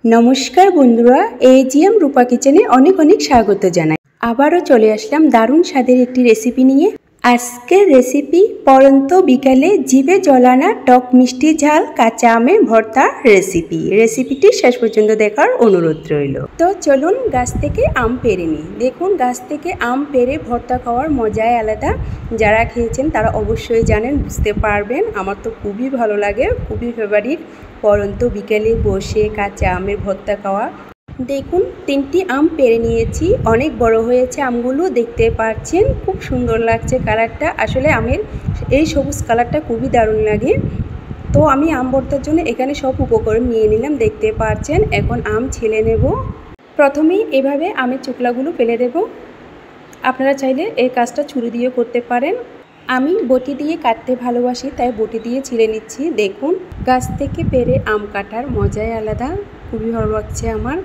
नमस्कार बंधुरा एजिएम रूपा किचेने अनेक अनेक स्वागत जानाई। आबारो चले आसलाम दारुण स्वादेर एकटी रेसिपि निये। आजकेर रेसिपि परंत बिकाले जिभे जलाना टक मिष्टि झाल काँचा आमेर भर्ता रेसिपि। रेसिपिटी शेष पर्यन्त देखार अनुरोध रइल। तो चलुन गाछ थेके आम पेरे निई। देखुन गाछ थेके आम पेरे भर्ता खाওয়ার मजाई आलादा। যারা খেয়েছেন তারা অবশ্যই জানেন, বুঝতে পারবেন। আমার তো খুবই ভালো লাগে, খুবই ফেভারিট পরন্ত বিকেলে বসে কাঁচা আমের ভর্তা খাওয়া। দেখুন 3টি আম পেরে নিয়েছি, অনেক বড় হয়েছে আমগুলো, দেখতে পাচ্ছেন খুব সুন্দর লাগছে কালারটা। আসলে আমের এই সবুজ কালারটা খুবই দারুণ লাগে। তো আমি আম ভর্তার জন্য এখানে সব উপকরণ নিয়ে নিলাম, দেখতে পাচ্ছেন। এখন আম ছিলে নেব। প্রথমেই এভাবে আমের চোকলাগুলো ফেলে দেব। আপনারা চাইলে এই কাজটা ছুরি দিয়ে করতে পারেন। আমি বটি দিয়ে কাটতে ভালোবাসি, তাই বটি দিয়ে ছিলে নিচ্ছি। দেখুন গাছ থেকে পেরে আম কাটার মজাই আলাদা, খুবই ভালো লাগছে আমার।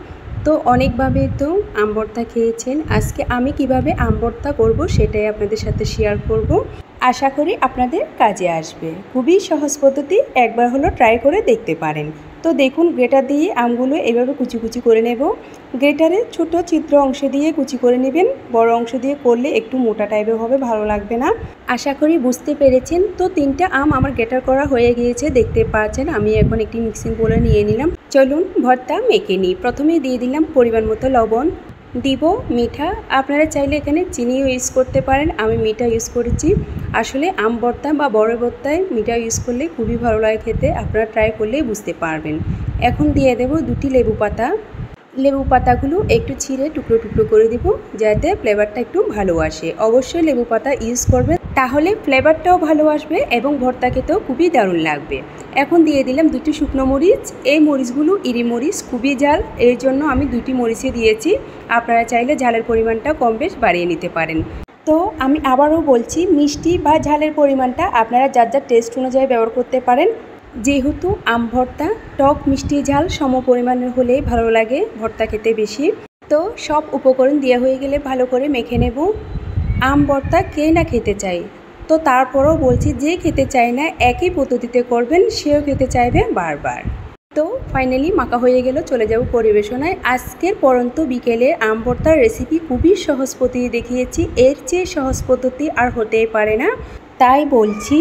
তো অনেকভাবে তো আম ভর্তা খেয়েছেন, আজকে আমি কিভাবে আম ভর্তা করব সেটাই আপনাদের সাথে শেয়ার করব। আশা করি আপনাদের কাজে আসবে। খুবই সহজ পদ্ধতি, একবার হলো ট্রাই করে দেখতে পারেন। তো দেখুন গ্রেটার দিয়ে আমগুলো এভাবে কুচি কুচি করে নেব। গ্রেটারে ছোট ছিদ্র অংশ দিয়ে কুচি করে নেবেন, বড় অংশ দিয়ে করলে একটু মোটা টাইপের হবে, ভালো লাগবে না। আশা করি বুঝতে পেরেছেন। তো 3টা আম আমার গ্রেটার করা হয়ে গিয়েছে, দেখতে পাচ্ছেন। আমি এখন একটি মিক্সিং বোলে নিয়ে নিলাম। চলুন ভর্তা মেখে নিই। প্রথমে দিয়ে দিলাম পরিমাণ মতো লবণ, দিব মিঠা। আপনারা চাইলে এখানে চিনিও ইউজ করতে পারেন, আমি মিঠা ইউজ করেছি। আসলে আম ভর্তা বা বড় ভর্তায় মিঠা ইউজ করলে খুবই ভালো লাগে খেতে, আপনারা ট্রাই করলেই বুঝতে পারবেন। এখন দিয়ে দেব 2টি লেবু পাতা। লেবু পাতাগুলো একটু ছিঁড়ে টুকরো টুকরো করে দিব, যাতে ফ্লেভারটা একটু ভালো আসে। অবশ্যই লেবু পাতা ইউজ করবেন, তাহলে ফ্লেভারটাও ভালো আসবে এবং ভর্তা খেতেও খুবই দারুণ লাগবে। এখন দিয়ে দিলাম 2টি শুকনো মরিচ। এই মরিচগুলো ইরি মরিচ, খুবই ঝাল, এর জন্য আমি 2টি মরিচই দিয়েছি। আপনারা চাইলে ঝালের পরিমাণটা কম বেশ বাড়িয়ে নিতে পারেন। তো আমি আবারও বলছি, মিষ্টি বা ঝালের পরিমাণটা আপনারা যার যার টেস্ট অনুযায়ী ব্যবহার করতে পারেন। যেহেতু আম ভর্তা টক মিষ্টি ঝাল সম পরিমাণের হলেই ভালো লাগে ভর্তা খেতে বেশি। তো সব উপকরণ দেওয়া হয়ে গেলে ভালো করে মেখে নেব। আম ভর্তা কে না খেতে চাই, তো তারপরও বলছি যে খেতে চায় না একই পদ্ধতিতে করবেন, সেও খেতে চাইবে বারবার। তো ফাইনালি মাখা হয়ে গেল, চলে যাব পরিবেশনায়। আজকের পরন্ত বিকেলে আম ভর্তার রেসিপি খুবই সহজ পদ্ধতি দেখিয়েছি, এর চেয়ে সহজ পদ্ধতি আর হতেই পারে না। তাই বলছি,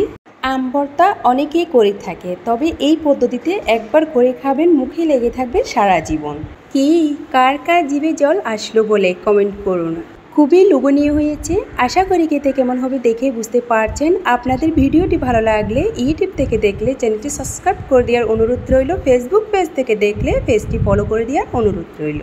আম ভর্তা অনেকেই করে থাকে, তবে এই পদ্ধতিতে একবার করে খাবেন, মুখে লেগে থাকবে সারা জীবন। কি কার কার জিভে জল আসলো বলে কমেন্ট করুন। খুবই লোভনীয় হয়েছে, আশা করি খেতে কেমন হবে দেখে বুঝতে পারছেন। আপনাদের ভিডিওটি ভালো লাগলে ইউটিউব থেকে দেখলে চ্যানেলটি সাবস্ক্রাইব করে দেওয়ার অনুরোধ রইল, ফেসবুক পেজ থেকে দেখলে পেজটি ফলো করে দেওয়ার অনুরোধ রইল।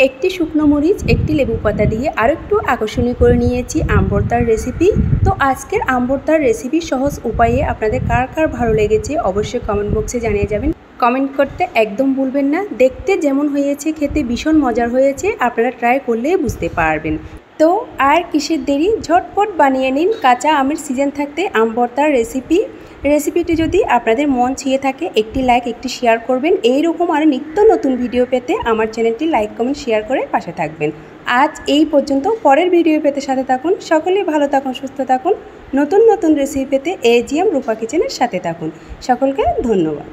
একটি শুকনো মরিচ, একটি লেবু পাতা দিয়ে আরও একটু আকর্ষণীয় করে নিয়েছি আম ভর্তার রেসিপি। তো আজকের আম ভর্তার রেসিপি সহজ উপায়ে আপনাদের কার কার ভালো লেগেছে অবশ্যই কমেন্ট বক্সে জানিয়ে যাবেন। কমেন্ট করতে একদম ভুলবেন না। দেখতে যেমন হয়েছে খেতে ভীষণ মজার হয়েছে, আপনারা ট্রাই করলে বুঝতে পারবেন। তো আর কিসের দেরি, ঝটপট বানিয়ে নিন কাঁচা আমের সিজন থাকতে আম ভর্তার রেসিপিটি যদি আপনাদের মন ছুঁয়ে থাকে একটি লাইক, একটি শেয়ার করবেন। এইরকম আরও নিত্য নতুন ভিডিও পেতে আমার চ্যানেলটি লাইক কমেন্ট শেয়ার করে পাশে থাকবেন। আজ এই পর্যন্ত, পরের ভিডিও পেতে সাথে থাকুন। সকলেই ভালো থাকুন, সুস্থ থাকুন। নতুন নতুন রেসিপি পেতে এজিএম রূপা কিচেনের সাথে থাকুন। সকলকে ধন্যবাদ।